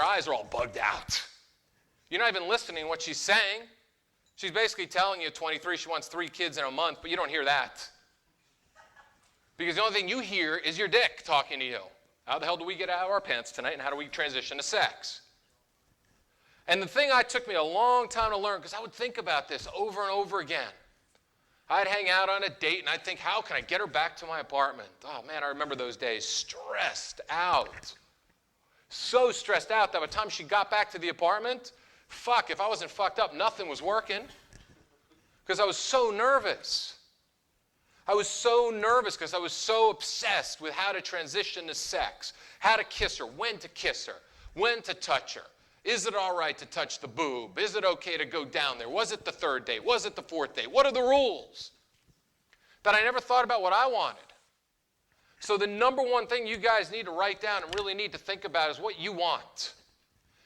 eyes are all bugged out. You're not even listening to what she's saying. She's basically telling you at 23 she wants 3 kids in a month, but you don't hear that. Because the only thing you hear is your dick talking to you. How the hell do we get out of our pants tonight, and how do we transition to sex? And the thing took me a long time to learn, because I would think about this over and over again. I'd hang out on a date, and I'd think, how can I get her back to my apartment? Oh, man, I remember those days. Stressed out. So stressed out that by the time she got back to the apartment, fuck, if I wasn't fucked up, nothing was working. Because I was so nervous. I was so nervous because I was so obsessed with how to transition to sex, how to kiss her, when to touch her. Is it all right to touch the boob? Is it okay to go down there? Was it the 3rd date? Was it the 4th date? What are the rules? That I never thought about what I wanted. So the number one thing you guys need to write down and really need to think about is what you want.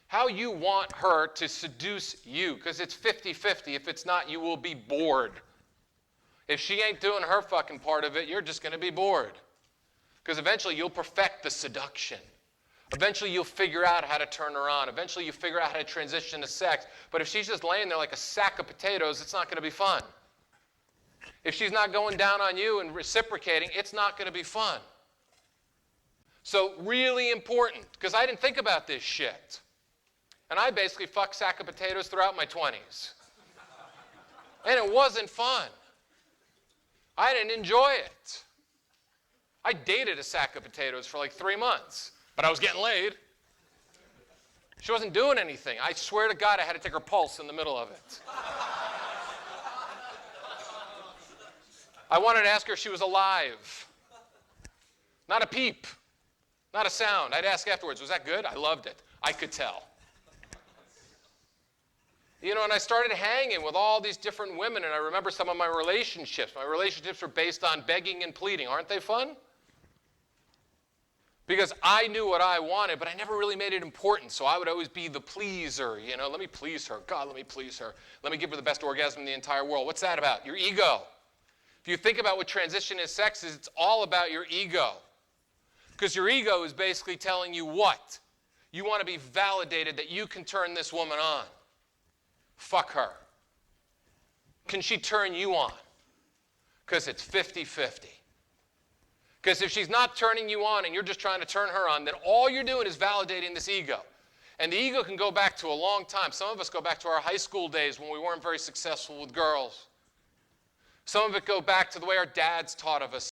How you want her to seduce you, because it's 50-50. If it's not, you will be bored. If she ain't doing her fucking part of it, you're just going to be bored. Because eventually you'll perfect the seduction. Eventually you'll figure out how to turn her on. Eventually you'll figure out how to transition to sex. But if she's just laying there like a sack of potatoes, it's not going to be fun. If she's not going down on you and reciprocating, it's not going to be fun. So really important, because I didn't think about this shit. And I basically fucked sack of potatoes throughout my 20s. And it wasn't fun. I didn't enjoy it. I dated a sack of potatoes for like 3 months, but I was getting laid. She wasn't doing anything. I swear to God, I had to take her pulse in the middle of it. I wanted to ask her if she was alive. Not a peep. Not a sound. I'd ask afterwards, was that good? I loved it. I could tell. You know, and I started hanging with all these different women, and I remember some of my relationships. My relationships were based on begging and pleading. Aren't they fun? Because I knew what I wanted, but I never really made it important, so I would always be the pleaser. You know, let me please her. God, let me please her. Let me give her the best orgasm in the entire world. What's that about? Your ego. If you think about what transition is sex is, it's all about your ego. Because your ego is basically telling you what? You want to be validated that you can turn this woman on. Fuck her. Can she turn you on? Because it's 50-50. Because if she's not turning you on and you're just trying to turn her on, then all you're doing is validating this ego. And the ego can go back to a long time. Some of us go back to our high school days when we weren't very successful with girls. Some of it go back to the way our dads taught of us